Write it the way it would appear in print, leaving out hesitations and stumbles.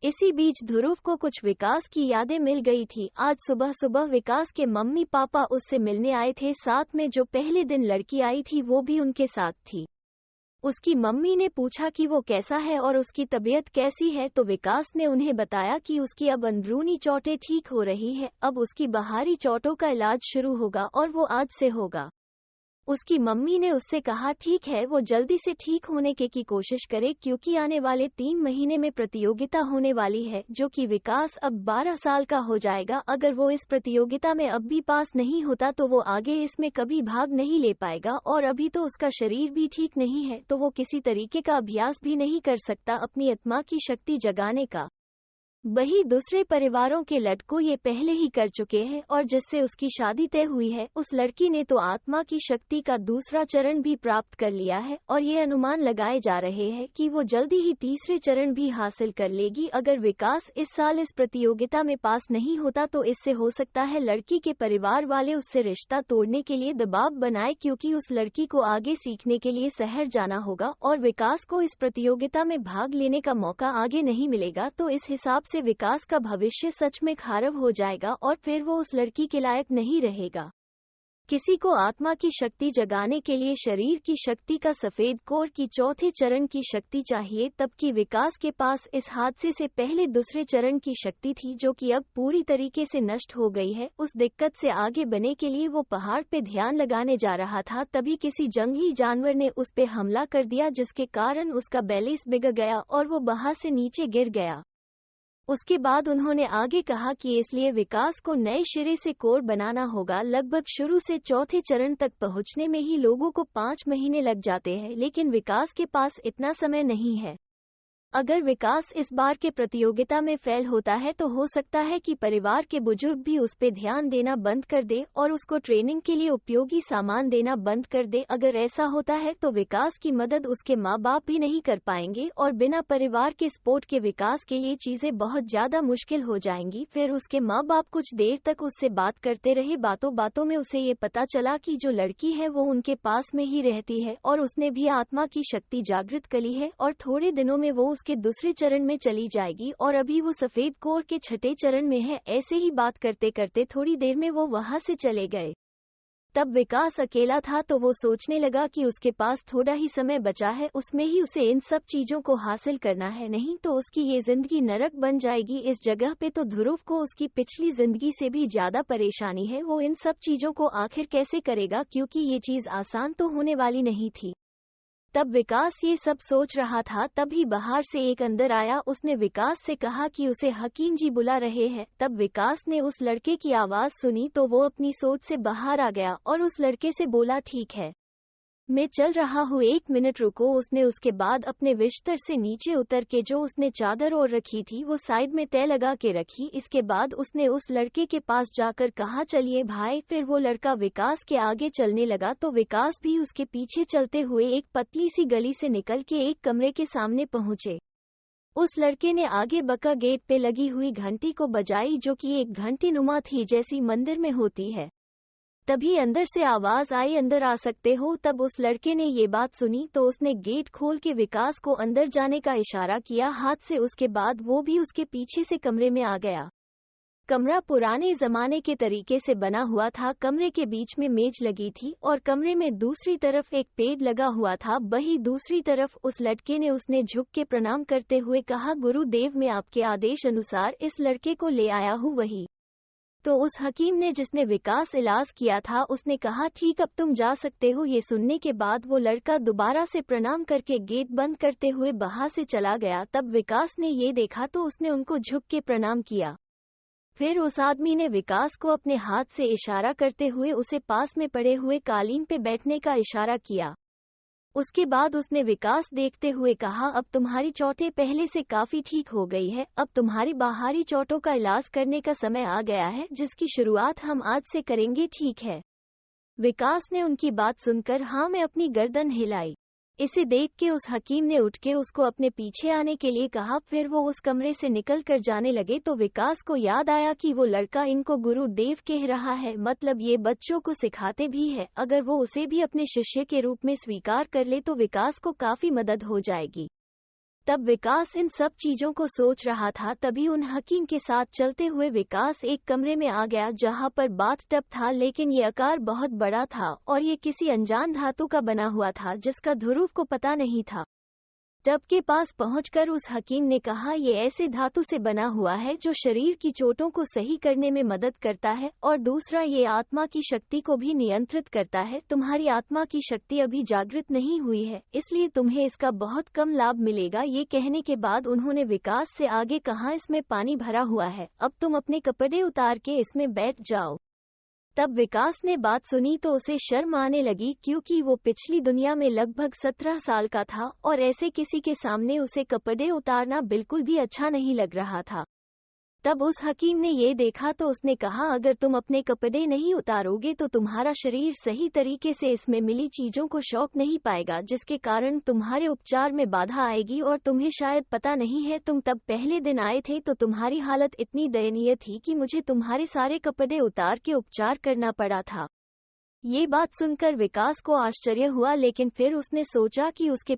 इसी बीच ध्रुव को कुछ विकास की यादें मिल गई थी। आज सुबह सुबह विकास के मम्मी पापा उससे मिलने आए थे, साथ में जो पहले दिन लड़की आई थी वो भी उनके साथ थी। उसकी मम्मी ने पूछा कि वो कैसा है और उसकी तबीयत कैसी है, तो विकास ने उन्हें बताया कि उसकी अब अंदरूनी चोटें ठीक हो रही है, अब उसकी बाहरी चोटों का इलाज शुरू होगा और वो आज से होगा। उसकी मम्मी ने उससे कहा ठीक है, वो जल्दी से ठीक होने की कोशिश करे क्योंकि आने वाले 3 महीने में प्रतियोगिता होने वाली है, जो कि विकास अब 12 साल का हो जाएगा। अगर वो इस प्रतियोगिता में अब भी पास नहीं होता तो वो आगे इसमें कभी भाग नहीं ले पाएगा, और अभी तो उसका शरीर भी ठीक नहीं है तो वो किसी तरीके का अभ्यास भी नहीं कर सकता अपनी आत्मा की शक्ति जगाने का। वही दूसरे परिवारों के लड़कों ये पहले ही कर चुके हैं, और जिससे उसकी शादी तय हुई है उस लड़की ने तो आत्मा की शक्ति का दूसरा चरण भी प्राप्त कर लिया है, और ये अनुमान लगाए जा रहे हैं कि वो जल्दी ही तीसरे चरण भी हासिल कर लेगी। अगर विकास इस साल इस प्रतियोगिता में पास नहीं होता तो इससे हो सकता है लड़की के परिवार वाले उससे रिश्ता तोड़ने के लिए दबाव बनाए, क्योंकि उस लड़की को आगे सीखने के लिए शहर जाना होगा और विकास को इस प्रतियोगिता में भाग लेने का मौका आगे नहीं मिलेगा। तो इस हिसाब से विकास का भविष्य सच में खराब हो जाएगा और फिर वो उस लड़की के लायक नहीं रहेगा। किसी को आत्मा की शक्ति जगाने के लिए शरीर की शक्ति का सफेद कोर की चौथे चरण की शक्ति चाहिए, तब कि विकास के पास इस हादसे से पहले दूसरे चरण की शक्ति थी, जो कि अब पूरी तरीके से नष्ट हो गई है। उस दिक्कत से आगे बढ़ने के लिए वो पहाड़ पे ध्यान लगाने जा रहा था, तभी किसी जंगली जानवर ने उस पे हमला कर दिया, जिसके कारण उसका बैलेंस बिगड़ गया और वो वहां से नीचे गिर गया। उसके बाद उन्होंने आगे कहा कि इसलिए विकास को नए सिरे से कोर बनाना होगा। लगभग शुरू से चौथे चरण तक पहुंचने में ही लोगों को 5 महीने लग जाते हैं, लेकिन विकास के पास इतना समय नहीं है। अगर विकास इस बार के प्रतियोगिता में फेल होता है तो हो सकता है कि परिवार के बुजुर्ग भी उस पे ध्यान देना बंद कर दे और उसको ट्रेनिंग के लिए उपयोगी सामान देना बंद कर दे। अगर ऐसा होता है तो विकास की मदद उसके माँ बाप भी नहीं कर पाएंगे और बिना परिवार के स्पोर्ट के विकास के लिए चीजें बहुत ज्यादा मुश्किल हो जाएंगी। फिर उसके माँ बाप कुछ देर तक उससे बात करते रहे। बातों बातों में उसे ये पता चला कि जो लड़की है वो उनके पास में ही रहती है और उसने भी आत्मा की शक्ति जागृत कर ली है और थोड़े दिनों में वो के दूसरे चरण में चली जाएगी और अभी वो सफेद कोर के छठे चरण में है। ऐसे ही बात करते करते थोड़ी देर में वो वहां से चले गए। तब विकास अकेला था तो वो सोचने लगा कि उसके पास थोड़ा ही समय बचा है, उसमें ही उसे इन सब चीजों को हासिल करना है, नहीं तो उसकी ये जिंदगी नरक बन जाएगी। इस जगह पे तो ध्रुव को उसकी पिछली जिंदगी से भी ज्यादा परेशानी है। वो इन सब चीजों को आखिर कैसे करेगा, क्योंकि ये चीज आसान तो होने वाली नहीं थी। तब विकास ये सब सोच रहा था, तभी बाहर से एक अंदर आया। उसने विकास से कहा कि उसे हकीम जी बुला रहे हैं। तब विकास ने उस लड़के की आवाज सुनी तो वो अपनी सोच से बाहर आ गया और उस लड़के से बोला, ठीक है, मैं चल रहा हूँ, 1 मिनट रुको। उसने उसके बाद अपने बिस्तर से नीचे उतर के जो उसने चादर ओढ़ रखी थी वो साइड में तय लगा के रखी। इसके बाद उसने उस लड़के के पास जाकर कहा, चलिए भाई। फिर वो लड़का विकास के आगे चलने लगा तो विकास भी उसके पीछे चलते हुए एक पतली सी गली से निकल के एक कमरे के सामने पहुंचे। उस लड़के ने आगे बका गेट पे लगी हुई घंटी को बजाई, जो कि एक घंटी नुमा थी जैसी मंदिर में होती है। तभी अंदर से आवाज आई, अंदर आ सकते हो। तब उस लड़के ने ये बात सुनी तो उसने गेट खोल के विकास को अंदर जाने का इशारा किया हाथ से। उसके बाद वो भी उसके पीछे से कमरे में आ गया। कमरा पुराने जमाने के तरीके से बना हुआ था। कमरे के बीच में मेज लगी थी और कमरे में दूसरी तरफ एक पेड़ लगा हुआ था। वही दूसरी तरफ उस लड़के ने उसने झुक के प्रणाम करते हुए कहा, गुरुदेव, मैं आपके आदेश अनुसार इस लड़के को ले आया हूँ। वही तो उस हकीम ने जिसने विकास इलाज किया था, उसने कहा, ठीक, अब तुम जा सकते हो। ये सुनने के बाद वो लड़का दोबारा से प्रणाम करके गेट बंद करते हुए बाहर से चला गया। तब विकास ने ये देखा तो उसने उनको झुक के प्रणाम किया। फिर उस आदमी ने विकास को अपने हाथ से इशारा करते हुए उसे पास में पड़े हुए कालीन पे बैठने का इशारा किया। उसके बाद उसने विकास देखते हुए कहा, अब तुम्हारी चोटें पहले से काफी ठीक हो गई है। अब तुम्हारी बाहरी चोटों का इलाज करने का समय आ गया है, जिसकी शुरुआत हम आज से करेंगे, ठीक है? विकास ने उनकी बात सुनकर हाँ में अपनी गर्दन हिलाई। इसे देख के उस हकीम ने उठ के उसको अपने पीछे आने के लिए कहा। फिर वो उस कमरे से निकल कर जाने लगे तो विकास को याद आया कि वो लड़का इनको गुरुदेव कह रहा है, मतलब ये बच्चों को सिखाते भी है। अगर वो उसे भी अपने शिष्य के रूप में स्वीकार कर ले तो विकास को काफी मदद हो जाएगी। तब विकास इन सब चीजों को सोच रहा था, तभी उन हकीम के साथ चलते हुए विकास एक कमरे में आ गया जहां पर बाथटब था, लेकिन ये आकार बहुत बड़ा था और ये किसी अनजान धातु का बना हुआ था जिसका ध्रुव को पता नहीं था। टब के पास पहुंचकर उस हकीम ने कहा, ये ऐसे धातु से बना हुआ है जो शरीर की चोटों को सही करने में मदद करता है और दूसरा ये आत्मा की शक्ति को भी नियंत्रित करता है। तुम्हारी आत्मा की शक्ति अभी जागृत नहीं हुई है, इसलिए तुम्हें इसका बहुत कम लाभ मिलेगा। ये कहने के बाद उन्होंने विकास से आगे कहा, इसमें पानी भरा हुआ है, अब तुम अपने कपड़े उतार के इसमें बैठ जाओ। तब विकास ने बात सुनी तो उसे शर्म आने लगी, क्योंकि वो पिछली दुनिया में लगभग 17 साल का था और ऐसे किसी के सामने उसे कपड़े उतारना बिल्कुल भी अच्छा नहीं लग रहा था। तब उस हकीम ने ये देखा तो उसने कहा, अगर तुम अपने कपड़े नहीं उतारोगे तो तुम्हारा शरीर सही तरीके से इसमें मिली चीजों को शौक नहीं पाएगा, जिसके कारण तुम्हारे उपचार में बाधा आएगी। और तुम्हें शायद पता नहीं है, तुम तब पहले दिन आए थे तो तुम्हारी हालत इतनी दयनीय थी कि मुझे तुम्हारे सारे कपड़े उतार के उपचार करना पड़ा था। ये बात सुनकर विकास को आश्चर्य हुआ, लेकिन फिर उसने सोचा कि उसके